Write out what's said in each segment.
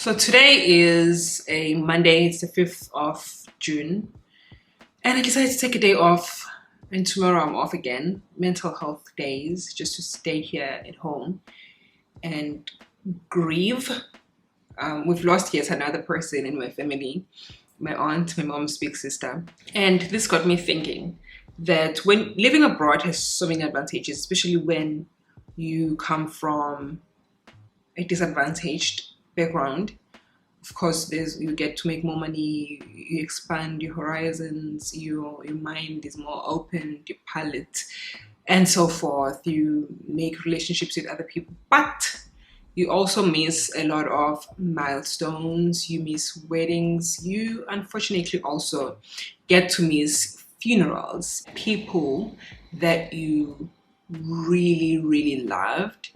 So today is a Monday, it's the 5th of June, and I decided to take a day off, and tomorrow I'm off again, mental health days, just to stay here at home and grieve. We've lost yet another person in my family, my aunt, my mom's big sister, and this got me thinking that when living abroad has so many advantages, especially when you come from a disadvantaged background. Of course, you get to make more money, you expand your horizons, your mind is more open, your palate, and so forth. You make relationships with other people, but you also miss a lot of milestones, you miss weddings, you unfortunately also get to miss funerals. People that you really loved,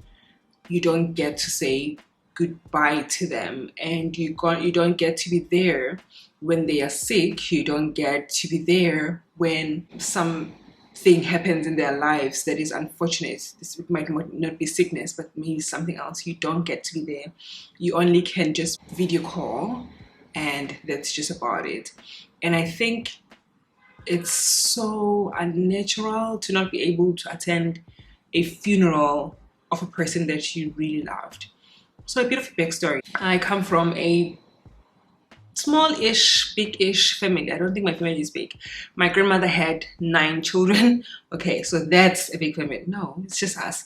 you don't get to say goodbye to them, and you don't get to be there when they are sick. You don't get to be there when something happens in their lives that is unfortunate. This might not be sickness, but maybe something else. You don't get to be there. You only can just video call, and that's just about it. And I think it's so unnatural to not be able to attend a funeral of a person that you really loved. So a bit of a backstory. I come from a small-ish, big-ish family. I don't think my family is big. My grandmother had 9 children. Okay, so that's a big family. No, it's just us.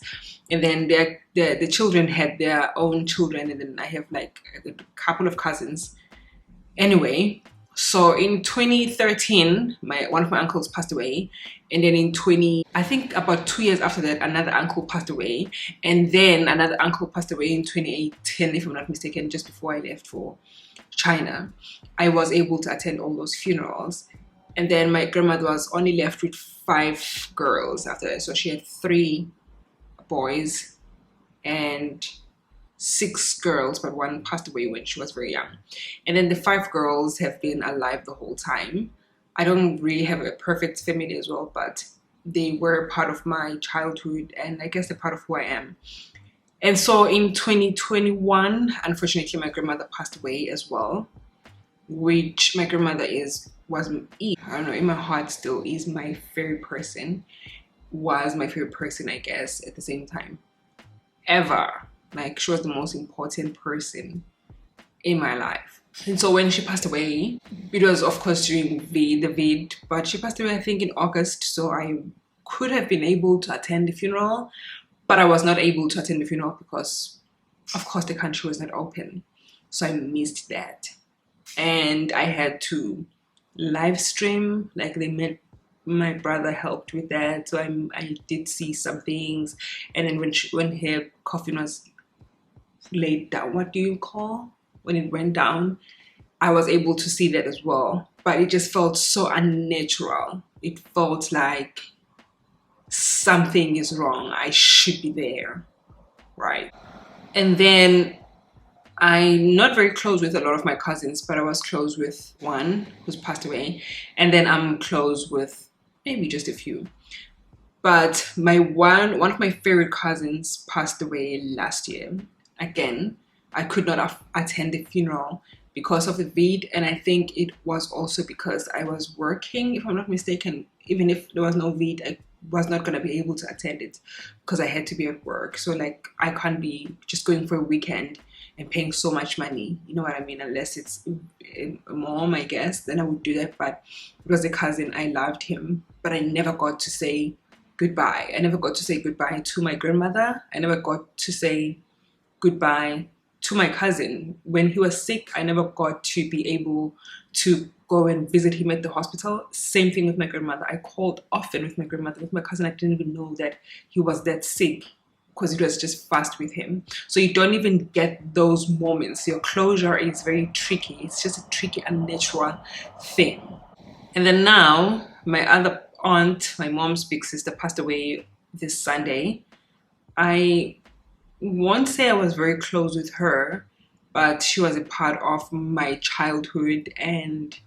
And then the children had their own children, and then I have like a couple of cousins. Anyway, so in 2013, one of my uncles passed away, and then I think about 2 years after that, another uncle passed away, and then another uncle passed away in 2018, if I'm not mistaken, just before I left for China. I was able to attend all those funerals, and then my grandmother was only left with 5 girls after that. So she had 3 boys and 6 girls, but one passed away when she was very young. And then the 5 girls have been alive the whole time. I don't really have a perfect family as well, but they were part of my childhood, and I guess they're part of who I am. And so in 2021, unfortunately, my grandmother passed away as well, which my grandmother I don't know, in my heart still is my favorite person, was my favorite person, I guess, at the same time, ever. Like, she was the most important person in my life. And so when she passed away, it was of course during the vid, but she passed away I think in August, so I could have been able to attend the funeral, but I was not able to attend the funeral because of course the country was not open. So I missed that, and I had to live stream. Like, my brother helped with that, so I did see some things. And then when her coffin was laid down, what do you call when it went down, I was able to see that as well, but it just felt so unnatural. It felt like something is wrong, I should be there, right? And then I'm not very close with a lot of my cousins, but I was close with one who's passed away, and then I'm close with maybe just a few. But one of my favorite cousins passed away last year. Again, I could not attend the funeral because of the vid, and I think it was also because I was working, if I'm not mistaken. Even if there was no vid, I was not going to be able to attend it because I had to be at work. So like, I can't be just going for a weekend and paying so much money, you know what I mean? Unless it's a mom, I guess, then I would do that. But it was a cousin. I loved him, but I never got to say goodbye. I never got to say goodbye to my grandmother. I never got to say goodbye to my cousin. When he was sick, I never got to be able to go and visit him at the hospital. Same thing with my grandmother. I called often with my grandmother. With my cousin, I didn't even know that he was that sick because it was just fast with him. So you don't even get those moments. Your closure is very tricky. It's just a tricky, unnatural thing. And then now, my other aunt, my mom's big sister, passed away this Sunday. I won't say I was very close with her, but she was a part of my childhood, and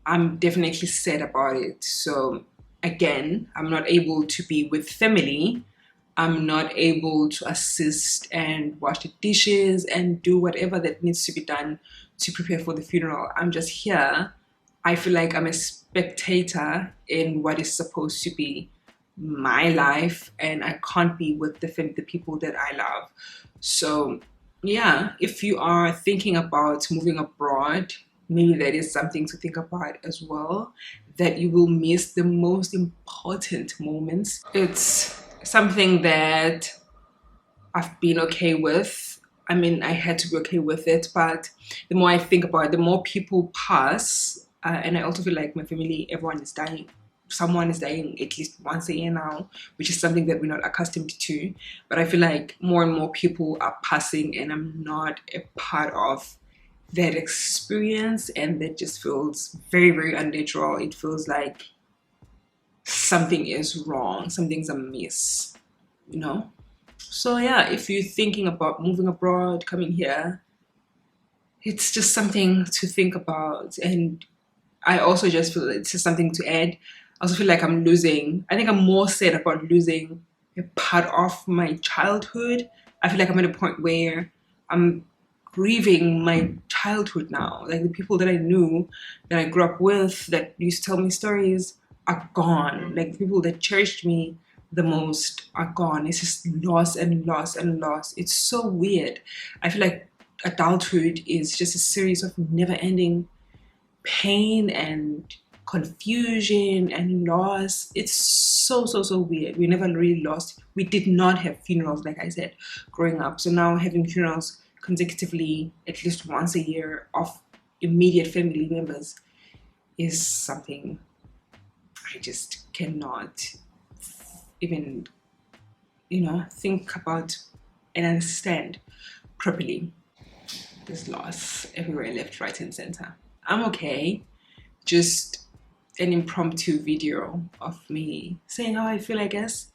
I'm definitely sad about it. So again, I'm not able to be with family. I'm not able to assist and wash the dishes and do whatever that needs to be done to prepare for the funeral. I'm just here. I feel like I'm a spectator in what is supposed to be my life, and I can't be with the people that I love. So, yeah, if you are thinking about moving abroad, maybe that is something to think about as well, that you will miss the most important moments. It's something that I've been okay with. I mean, I had to be okay with it, but the more I think about it, the more people pass, and I also feel like my family, everyone is dying. Someone is dying at least once a year now, which is something that we're not accustomed to. But I feel like more and more people are passing, and I'm not a part of that experience, and that just feels very, very unnatural. It feels like something is wrong, something's amiss, you know? So yeah, if you're thinking about moving abroad, coming here, it's just something to think about. And I also just feel it's just something to add. I also feel like I'm losing, I think I'm more sad about losing a part of my childhood. I feel like I'm at a point where I'm grieving my childhood now. Like the people that I knew, that I grew up with, that used to tell me stories are gone. Like the people that cherished me the most are gone. It's just loss and loss and loss. It's so weird. I feel like adulthood is just a series of never ending pain and confusion and loss. It's so, so, so weird. We never really lost. We did not have funerals, like I said, growing up. So now having funerals consecutively at least once a year of immediate family members is something I just cannot even, think about and understand properly. There's loss everywhere, left, right, and center. I'm okay. Just an impromptu video of me saying how I feel, I guess.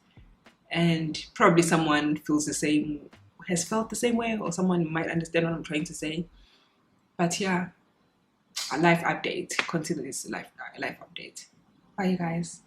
And probably someone feels the same, has felt the same way, or someone might understand what I'm trying to say. But yeah, a life update. Consider this a life update. Bye, you guys.